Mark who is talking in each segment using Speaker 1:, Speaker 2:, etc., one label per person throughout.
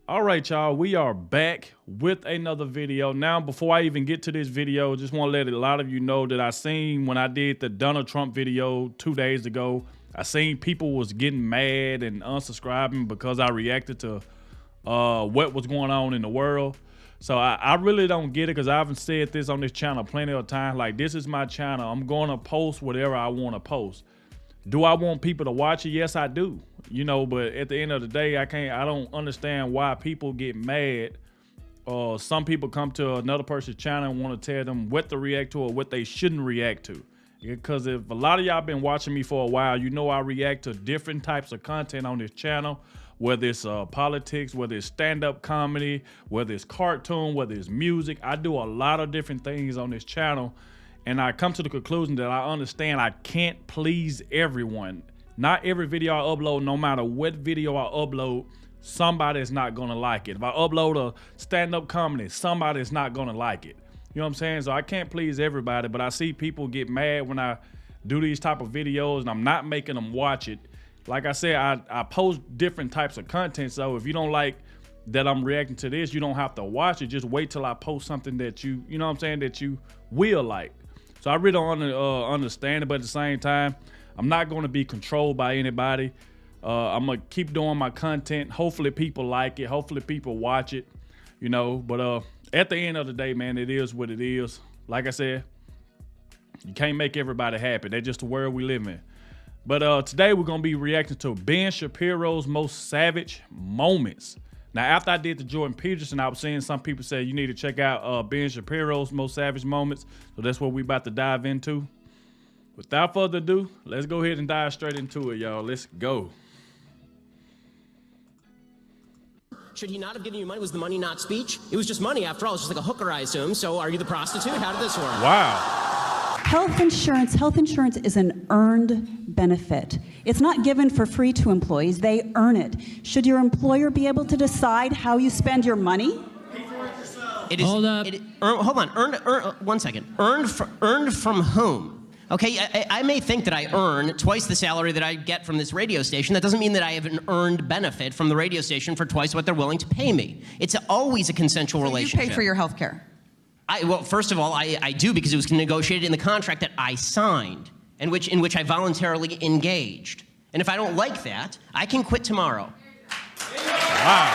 Speaker 1: All right, y'all, we are back with another video. Now, before I even get to this video, just want to let a lot of you know that I seen when I did the Donald Trump video 2 days ago, I seen people was getting mad and unsubscribing because I reacted to what was going on in the world. So I really don't get it, because I haven't said this on this channel plenty of times. Like, this is my channel. I'm going to post whatever I want to post. Do I want people to watch it? Yes, I do. You know, but at the end of the day, I don't understand why people get mad. Some people come to another person's channel and want to tell them what to react to or what they shouldn't react to. Because if a lot of y'all been watching me for a while, you know I react to different types of content on this channel, whether it's politics, whether it's stand-up comedy, whether it's cartoon, whether it's music. I do a lot of different things on this channel. And I come to the conclusion that I understand I can't please everyone. Not every video I upload, no matter what video I upload, somebody's not gonna like it. If I upload a stand-up comedy, somebody's not gonna like it. You know what I'm saying? So I can't please everybody, but I see people get mad when I do these type of videos and I'm not making them watch it. Like I said, I post different types of content, so if you don't like that I'm reacting to this, you don't have to watch it. Just wait till I post something that you know what I'm saying, that you will like. So I really don't understand it, but at the same time, I'm not going to be controlled by anybody. I'm going to keep doing my content. Hopefully people like it. Hopefully people watch it, you know. But at the end of the day, man, it is what it is. Like I said, you can't make everybody happy. That's just the world we live in. But today we're going to be reacting to Ben Shapiro's most savage moments. Now, after I did the Jordan Peterson, I was seeing some people say you need to check out Ben Shapiro's most savage moments. So that's what we're about to dive into. Without further ado, let's go ahead and dive straight into it, y'all. Let's go.
Speaker 2: Should he not have given you money? Was the money not speech? It was just money after all. It's just like a hooker, I assume. So are you the prostitute? How did this work?
Speaker 1: Wow.
Speaker 3: Health insurance is an earned benefit. It's not given for free to employees. They earn it. Should your employer be able to decide how you spend your money?
Speaker 2: It is, hold up. Hold on. Earned 1 second. Earned from whom? Okay, I may think that I earn twice the salary that I get from this radio station. That doesn't mean that I have an earned benefit from the radio station for twice what they're willing to pay me. It's always a consensual relationship.
Speaker 4: You pay for your health care?
Speaker 2: Well, first of all, I do, because it was negotiated in the contract that I signed, in which I voluntarily engaged. And if I don't like that, I can quit tomorrow.
Speaker 1: Wow.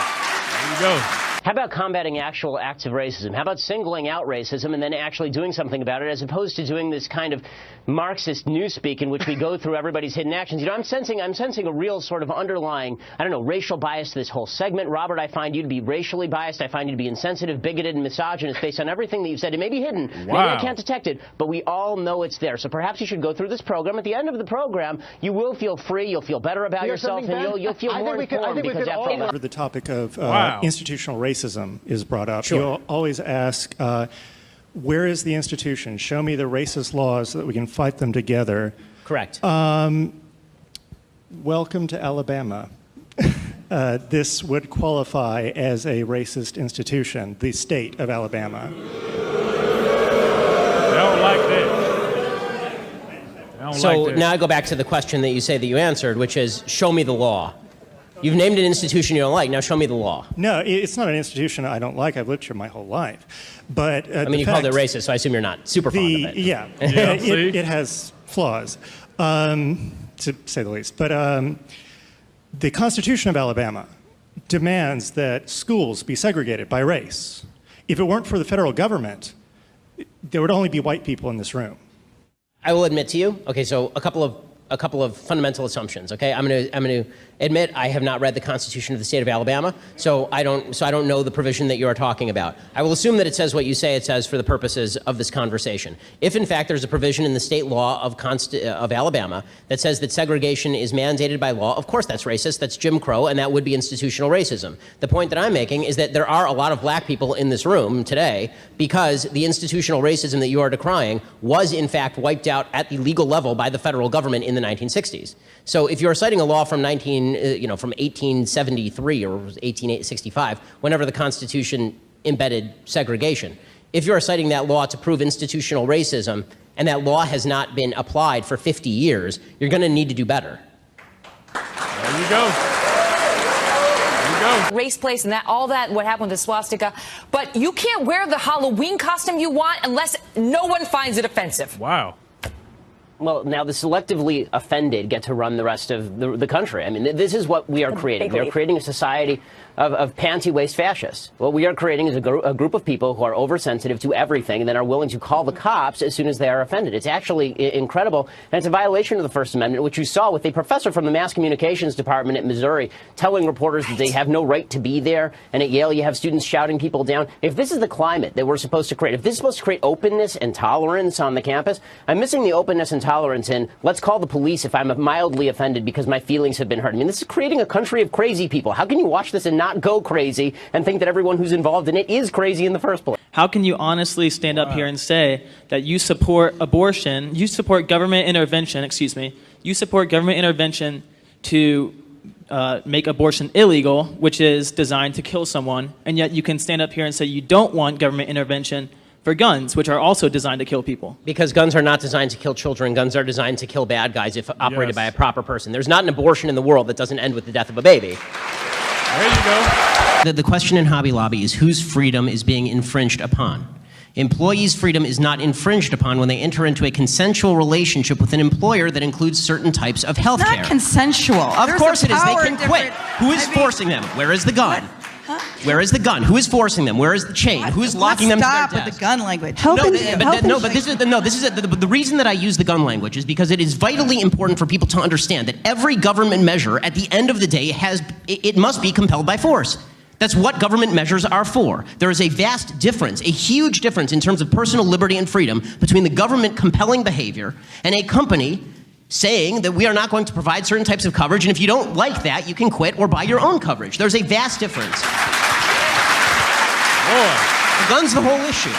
Speaker 1: There you go.
Speaker 5: How about combating actual acts of racism? How about singling out racism and then actually doing something about it, as opposed to doing this kind of Marxist newspeak in which we go through everybody's hidden actions? You know, I'm sensing a real sort of underlying, I don't know, racial bias to this whole segment. Robert, I find you to be racially biased. I find you to be insensitive, bigoted, and misogynist based on everything that you've said. It may be hidden.
Speaker 1: Wow.
Speaker 5: Maybe I can't detect it, but we all know it's there. So perhaps you should go through this program. At the end of the program, you will feel free, you'll feel better about yourself, and you'll feel more informed, because after all,
Speaker 6: the topic of
Speaker 1: wow.
Speaker 6: institutional racism is brought up.
Speaker 2: Sure.
Speaker 6: You'll always ask, where is the institution? Show me the racist laws so that we can fight them together.
Speaker 2: correct.
Speaker 6: Welcome to Alabama. This would qualify as a racist institution, the state of Alabama.
Speaker 1: They don't like that. They don't
Speaker 2: So
Speaker 1: like that.
Speaker 2: now I go back to the question that you say that you answered, which is, show me the law. You've named an institution you don't like. Now show me the law.
Speaker 6: No, it's not an institution I don't like. I've lived here my whole life. But
Speaker 2: I mean, you called it racist, so I assume you're not super fond of it.
Speaker 6: Yeah,
Speaker 1: Yeah, see?
Speaker 6: it has flaws, to say the least. But the Constitution of Alabama demands that schools be segregated by race. If it weren't for the federal government, there would only be white people in this room.
Speaker 2: I will admit to you. Okay, so a couple of fundamental assumptions. Okay, I'm going to admit I have not read the Constitution of the state of Alabama, so I don't know the provision that you are talking about. I will assume that it says what you say it says for the purposes of this conversation. If in fact there's a provision in the state law of Alabama that says that segregation is mandated by law, of course that's racist, that's Jim Crow, and that would be institutional racism. The point that I'm making is that there are a lot of black people in this room today because the institutional racism that you are decrying was in fact wiped out at the legal level by the federal government in the 1960s. So if you're citing a law from 1873 or 1865, whenever the Constitution embedded segregation, if you're citing that law to prove institutional racism and that law has not been applied for 50 years, you're going to need to do better.
Speaker 1: There you go. There you go.
Speaker 4: Race place and that, all that, what happened with the swastika. But you can't wear the Halloween costume you want unless no one finds it offensive.
Speaker 1: Wow.
Speaker 5: Well, now the selectively offended get to run the rest of the country. I mean, this is what we are creating. We are creating a society of panty-waist fascists. What we are creating is a group of people who are oversensitive to everything and then are willing to call the cops as soon as they are offended. It's actually incredible, and it's a violation of the First Amendment, which you saw with a professor from the Mass Communications Department at Missouri telling reporters that they have no right to be there, and at Yale you have students shouting people down. If this is the climate that we're supposed to create, if this is supposed to create openness and tolerance on the campus, I'm missing the openness and tolerance in let's call the police if I'm mildly offended because my feelings have been hurt. I mean, this is creating a country of crazy people. How can you watch this and not go crazy and think that everyone who's involved in it is crazy in the first place?
Speaker 7: How can you honestly stand up here and say that you support abortion, you support government intervention, you support government intervention to make abortion illegal, which is designed to kill someone, and yet you can stand up here and say you don't want government intervention for guns, which are also designed to kill people?
Speaker 2: Because guns are not designed to kill children. Guns are designed to kill bad guys if operated by a proper person. There's not an abortion in the world that doesn't end with the death of a baby.
Speaker 1: There you go.
Speaker 2: The question in Hobby Lobby is whose freedom is being infringed upon. Employees' freedom is not infringed upon when they enter into a consensual relationship with an employer that includes certain types of health care.
Speaker 8: Not consensual.
Speaker 2: Of course it is. They can quit. Who is forcing them? Where is the gun? Where is the gun? Who is forcing them? Where is the chain? Who is locking them to their
Speaker 8: Stop
Speaker 2: desk?
Speaker 8: with the gun language.
Speaker 2: The reason that I use the gun language is because it is vitally important for people to understand that every government measure at the end of the day it must be compelled by force. That's what government measures are for. There is a vast difference, a huge difference in terms of personal liberty and freedom between the government compelling behavior and a company saying that we are not going to provide certain types of coverage, and if you don't like that, you can quit or buy your own coverage. There's a vast difference. The gun's the whole issue.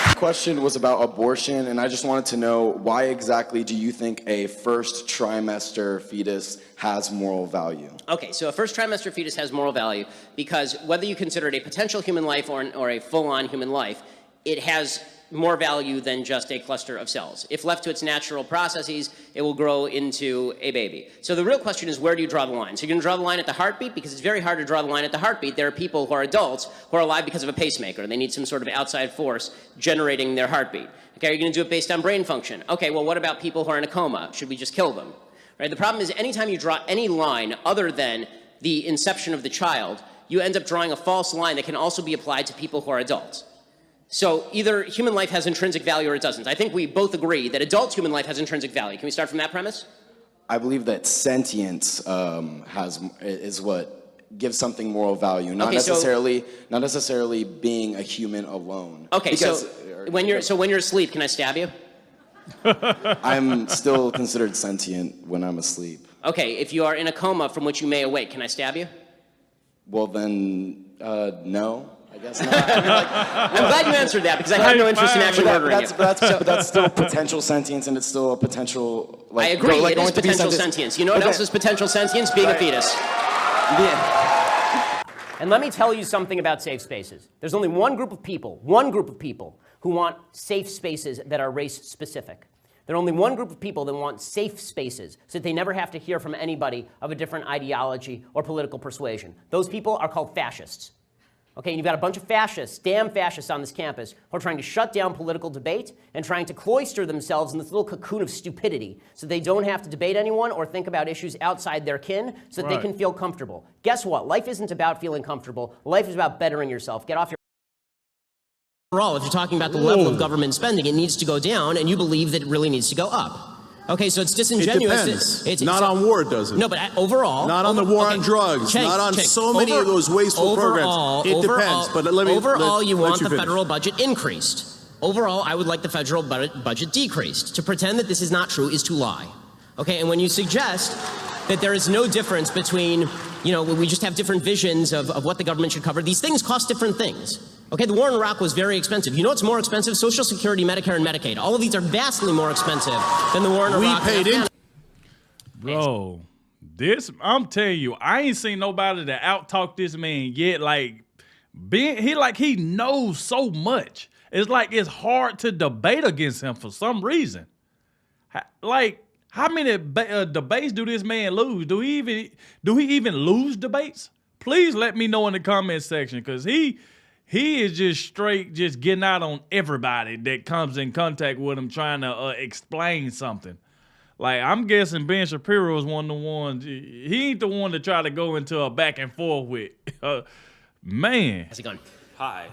Speaker 9: The question was about abortion, and I just wanted to know why exactly do you think a first trimester fetus has moral value?
Speaker 2: Okay, so a first trimester fetus has moral value because whether you consider it a potential human life or a full-on human life, it has more value than just a cluster of cells. If left to its natural processes, it will grow into a baby. So the real question is, where do you draw the line? So you're going to draw the line at the heartbeat, because it's very hard to draw the line at the heartbeat. There are people who are adults who are alive because of a pacemaker. They need some sort of outside force generating their heartbeat. Okay, are you going to do it based on brain function? Okay, well, what about people who are in a coma? Should we just kill them? Right? The problem is, anytime you draw any line other than the inception of the child, you end up drawing a false line that can also be applied to people who are adults. So either human life has intrinsic value or it doesn't. I think we both agree that adult human life has intrinsic value. Can we start from that premise?
Speaker 9: I believe that sentience is what gives something moral value, not necessarily being a human alone.
Speaker 2: Okay,
Speaker 9: because,
Speaker 2: when you're asleep, can I stab you?
Speaker 9: I'm still considered sentient when I'm asleep.
Speaker 2: Okay, if you are in a coma from which you may awake, can I stab you?
Speaker 9: Well then, no. I guess not.
Speaker 2: I'm glad you answered that, because I have no interest in actually murdering you.
Speaker 9: But that's still potential sentience, and it's still a potential.
Speaker 2: I agree. It is potential sentience. You know what else is potential sentience? Being a fetus. Yeah. And let me tell you something about safe spaces. There's only one group of people who want safe spaces that are race specific. There are only one group of people that want safe spaces so that they never have to hear from anybody of a different ideology or political persuasion. Those people are called fascists. Okay, and you've got a bunch of fascists, damn fascists on this campus, who are trying to shut down political debate and trying to cloister themselves in this little cocoon of stupidity so they don't have to debate anyone or think about issues outside their kin so that they can feel comfortable. Guess what? Life isn't about feeling comfortable. Life is about bettering yourself. Get off your... Overall, if you're talking about the level of government spending, it needs to go down, and you believe that it really needs to go up. Okay, so it's disingenuous.
Speaker 10: It depends. It's not on war, does it?
Speaker 2: No, but overall...
Speaker 10: Not on the war on drugs. Not on so many of those wasteful programs. It depends, but let me...
Speaker 2: Overall, you want the federal budget increased. Overall, I would like the federal budget decreased. To pretend that this is not true is to lie. Okay, and when you suggest that there is no difference between, we just have different visions of what the government should cover, these things cost different things. Okay, the war in Iraq was very expensive. You know what's more expensive? Social Security, Medicare, and Medicaid. All of these are vastly more expensive than the war in Iraq.
Speaker 10: We paid in.
Speaker 1: Bro, I'm telling you, I ain't seen nobody that out-talk this man yet. He knows so much. It's like it's hard to debate against him for some reason. How many debates do this man lose? Do he even lose debates? Please let me know in the comment section, because he is just straight just getting out on everybody that comes in contact with him, trying to explain something. Like, I'm guessing Ben Shapiro is one of the ones. He ain't the one to try to go into a back and forth with. Man.
Speaker 2: How's it going?
Speaker 8: Hi.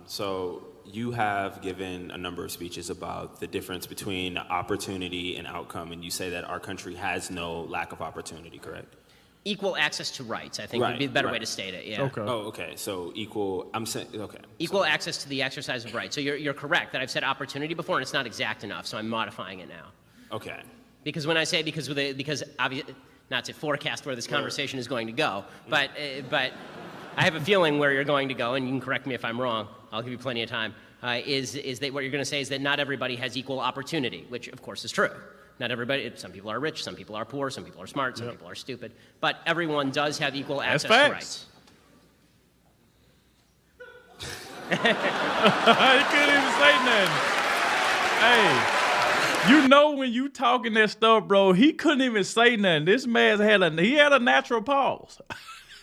Speaker 8: So you have given a number of speeches about the difference between opportunity and outcome, and you say that our country has no lack of opportunity, correct?
Speaker 2: Equal access to rights, I think, would be the better way to state it. Yeah.
Speaker 1: Okay.
Speaker 8: Oh, okay. So equal. I'm saying okay.
Speaker 2: Equal access to the exercise of rights. So you're correct that I've said opportunity before, and it's not exact enough. So I'm modifying it now.
Speaker 8: Okay.
Speaker 2: Because when I say because obviously, not to forecast where this conversation is going to go, but I have a feeling where you're going to go, and you can correct me if I'm wrong. I'll give you plenty of time. Is that what you're going to say is that not everybody has equal opportunity, which of course is true. Not everybody. Some people are rich, some people are poor, some people are smart, some people are stupid. But everyone does have equal access to rights.
Speaker 1: He couldn't even say nothing. Hey. You know when you talking that stuff, bro, he couldn't even say nothing. This man had a natural pause.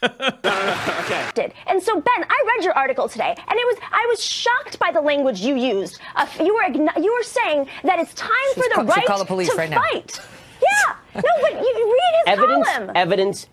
Speaker 11: Okay. And so, Ben, I read your article today, and I was shocked by the language you used. You were saying that it's time for the right
Speaker 4: call the police
Speaker 11: to
Speaker 4: right
Speaker 11: fight. Yeah. No, but you read his column.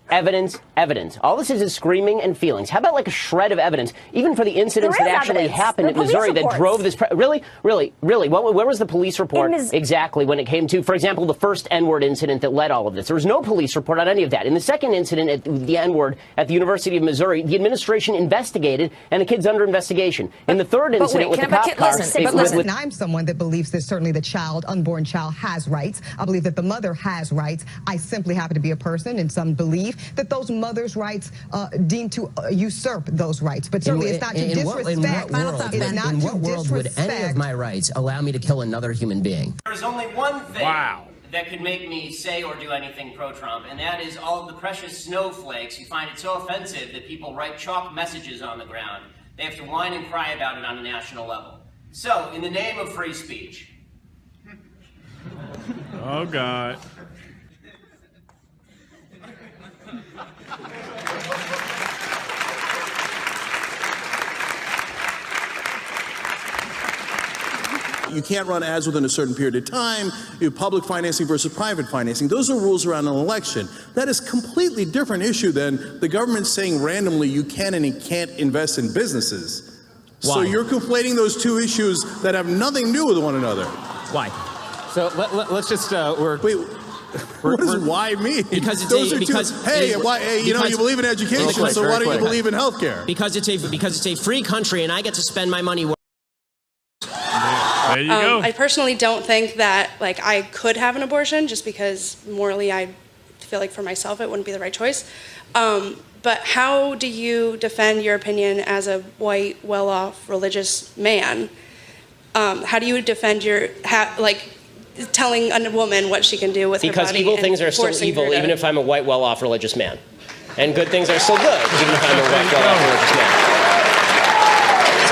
Speaker 5: Evidence. All this is screaming and feelings. How about like a shred of evidence, even for the incidents that actually happened in Missouri that drove this? Really? Where was the police report exactly when it came to, for example, the first N-word incident that led all of this? There was no police report on any of that. In the second incident at the N-word at the University of Missouri, the administration investigated, and the kid's under investigation. In the third incident with the cop car,
Speaker 12: listen, I'm someone that believes that certainly the unborn child has rights. I believe that the mother has rights. I simply happen to be a person, and some believe that those mothers' rights deem to usurp those rights. But certainly it's not to disrespect.
Speaker 2: In what world would any of my rights allow me to kill another human being? There's only one thing that could make me say or do anything pro-Trump, and that is all of the precious snowflakes who find it so offensive that people write chalk messages on the ground. They have to whine and cry about it on a national level. So, in the name of free speech.
Speaker 1: Oh, God.
Speaker 10: You can't run ads within a certain period of time. You have public financing versus private financing. Those are rules around an election. That is a completely different issue than the government saying randomly you can and you can't invest in businesses. Why? So you're conflating those two issues that have nothing to do with one another.
Speaker 2: Why?
Speaker 13: So let's just
Speaker 10: what does why mean?
Speaker 2: Because it's
Speaker 10: you believe in education, so why don't you believe in healthcare?
Speaker 2: Because it's a free country, and I get to spend my money.
Speaker 1: There you go.
Speaker 14: I personally don't think that I could have an abortion, just because morally I feel like for myself it wouldn't be the right choice. But how do you defend your opinion as a white, well-off, religious man? How do you defend telling a woman what she can do with her body?
Speaker 5: Because evil things are still evil, even if I'm a white, well-off religious man. And good things are still good, even if I'm a white, well-off religious man.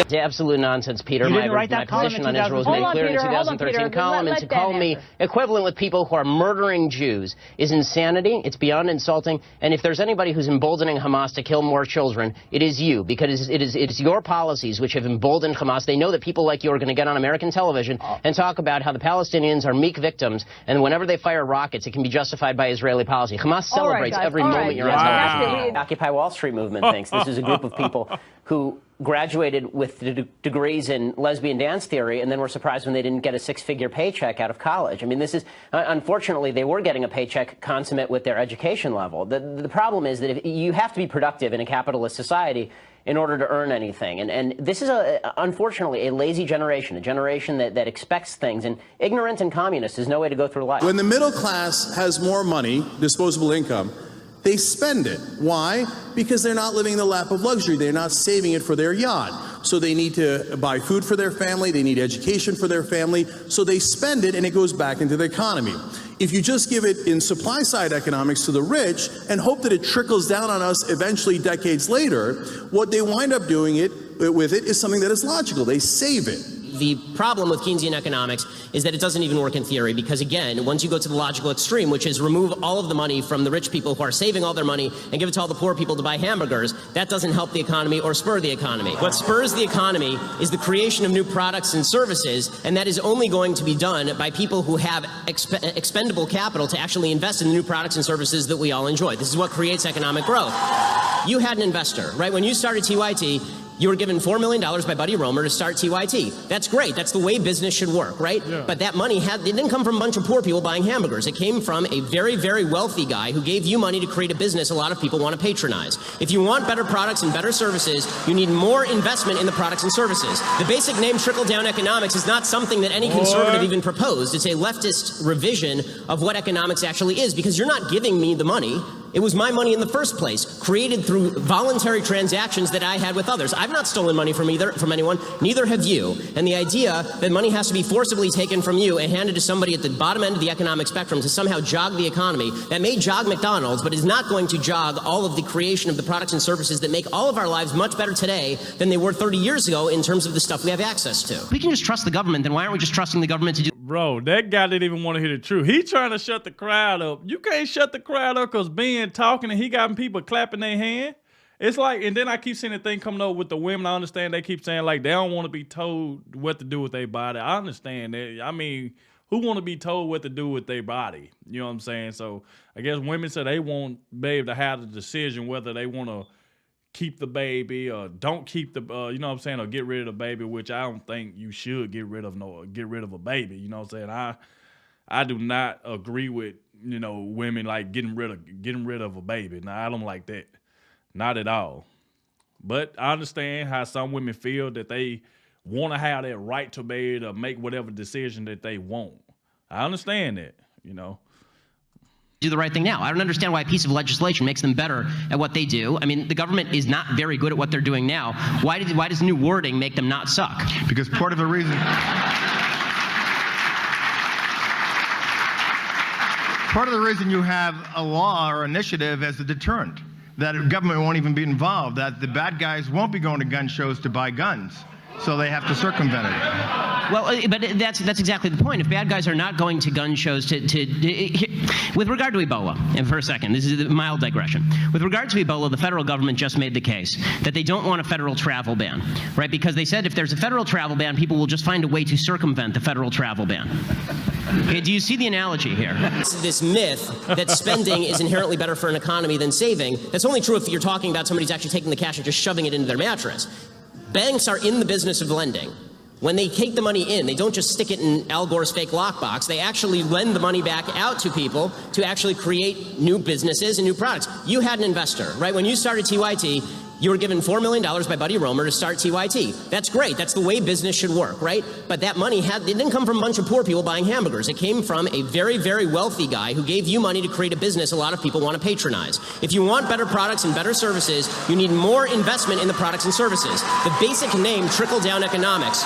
Speaker 5: It's absolute nonsense, Peter. My position on Israel was made clear in the 2013 column, and to call me equivalent with people who are murdering Jews is insanity. It's beyond insulting. And if there's anybody who's emboldening Hamas to kill more children, it is you, because it is your policies which have emboldened Hamas. They know that people like you are going to get on American television and talk about how the Palestinians are meek victims, and whenever they fire rockets, it can be justified by Israeli policy. Hamas celebrates every moment you're on television. The Occupy Wall Street movement thinks this is a group of people who graduated with degrees in lesbian dance theory and then were surprised when they didn't get a six-figure paycheck out of college. I mean, this is, unfortunately, they were getting a paycheck consummate with their education level. The problem is that you have to be productive in a capitalist society in order to earn anything. And this is, unfortunately, a lazy generation, a generation that expects things. And ignorant and communist is no way to go through life.
Speaker 10: When the middle class has more money, disposable income, they spend it. Why? Because they're not living in the lap of luxury. They're not saving it for their yacht. So they need to buy food for their family. They need education for their family. So they spend it, and it goes back into the economy. If you just give it in supply side economics to the rich and hope that it trickles down on us eventually decades later, what they wind up doing with it is something that is logical. They save it.
Speaker 2: the problem with Keynesian economics is that it doesn't even work in theory, because again, once you go to the logical extreme, which is remove all of the money from the rich people who are saving all their money and give it to all the poor people to buy hamburgers, that doesn't help the economy or spur the economy. What spurs the economy is the creation of new products and services, and that is only going to be done by people who have expendable capital to actually invest in the new products and services that we all enjoy. This is what creates economic growth. You had an investor, right? When you started TYT, you were given $4 million by Buddy Roemer to start TYT. That's great. That's the way business should work, right? Yeah. But that money it didn't come from a bunch of poor people buying hamburgers. It came from a very, very wealthy guy who gave you money to create a business a lot of people want to patronize. If you want better products and better services, you need more investment in the products and services. The basic name trickle-down economics is not something that any conservative even proposed. It's a leftist revision of what economics actually is, because you're not giving me the money. It was my money in the first place, created through voluntary transactions that I had with others. I've not stolen money from anyone, neither have you. And the idea that money has to be forcibly taken from you and handed to somebody at the bottom end of the economic spectrum to somehow jog the economy, that may jog McDonald's, but is not going to jog all of the creation of the products and services that make all of our lives much better today than they were 30 years ago in terms of the stuff we have access to. We can just trust the government, then why aren't we just trusting the government to do?
Speaker 1: Bro, that guy didn't even want to hear the truth. He trying to shut the crowd up. You can't shut the crowd up because Ben talking and he got people clapping their hand. It's like, and then I keep seeing the thing coming up with the women. I understand they keep saying like they don't want to be told what to do with their body. I understand that. I mean, who want to be told what to do with their body? You know what I'm saying? So I guess women say they want babe to have the decision whether they want to keep the baby or don't keep the, you know what I'm saying, or get rid of the baby, which I don't think you should get rid of a baby. You know what I'm saying? I do not agree with, you know, women like getting rid of a baby. Now, I don't like that. Not at all. But I understand how some women feel that they want to have that right to be able to make whatever decision that they want. I understand that, you know.
Speaker 2: Do the right thing now. I don't understand why a piece of legislation makes them better at what they do. I mean, the government is not very good at what they're doing now. Why does new wording make them not suck?
Speaker 15: Because part of the reason you have a law or initiative as a deterrent, that government won't even be involved, that the bad guys won't be going to gun shows to buy guns, so they have to circumvent it.
Speaker 2: Well, but that's exactly the point. If bad guys are not going to gun shows with regard to Ebola, and for a second, this is a mild digression. With regard to Ebola, the federal government just made the case that they don't want a federal travel ban, right? Because they said if there's a federal travel ban, people will just find a way to circumvent the federal travel ban. Okay, do you see the analogy here? This myth that spending is inherently better for an economy than saving, that's only true if you're talking about somebody who's actually taking the cash and just shoving it into their mattress. Banks are in the business of lending. When they take the money in, they don't just stick it in Al Gore's fake lockbox. They actually lend the money back out to people to actually create new businesses and new products. You had an investor, right? When you started TYT, you were given $4 million by Buddy Roemer to start TYT. That's great. That's the way business should work, right? But that money it didn't come from a bunch of poor people buying hamburgers. It came from a very, very wealthy guy who gave you money to create a business a lot of people want to patronize. If you want better products and better services, you need more investment in the products and services. The basic name trickle-down economics.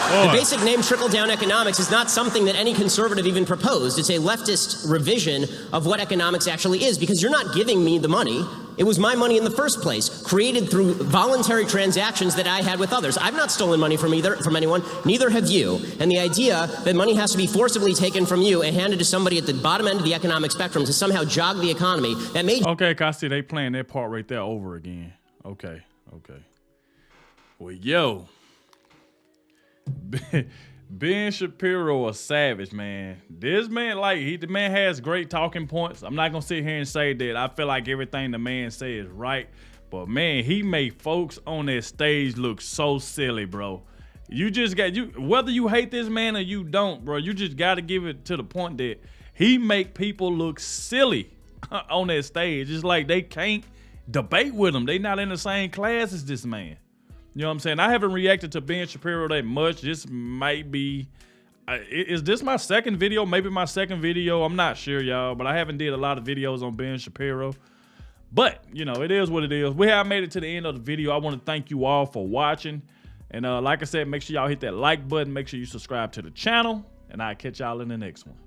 Speaker 2: The basic name trickle-down economics is not something that any conservative even proposed. It's a leftist revision of what economics actually is, because you're not giving me the money. It was my money in the first place, created through voluntary transactions that I had with others. I've not stolen money from anyone, neither have you. And the idea that money has to be forcibly taken from you and handed to somebody at the bottom end of the economic spectrum to somehow jog the economy, that made...
Speaker 1: Okay, I see they playing that part right there over again. Okay. Well, yo. Ben Shapiro a savage, man. This man, the man has great talking points. I'm not gonna sit here and say that I feel like everything the man says is right, but man, he made folks on that stage look so silly, bro. You just got whether you hate this man or you don't, bro. You just got to give it to the point that he make people look silly on that stage. It's like they can't debate with him. They not in the same class as this man. You know what I'm saying? I haven't reacted to Ben Shapiro that much. This might be, is this my second video? Maybe my second video. I'm not sure, y'all, but I haven't did a lot of videos on Ben Shapiro. But, you know, it is what it is. We have made it to the end of the video. I want to thank you all for watching. And like I said, make sure y'all hit that like button. Make sure you subscribe to the channel. And I'll catch y'all in the next one.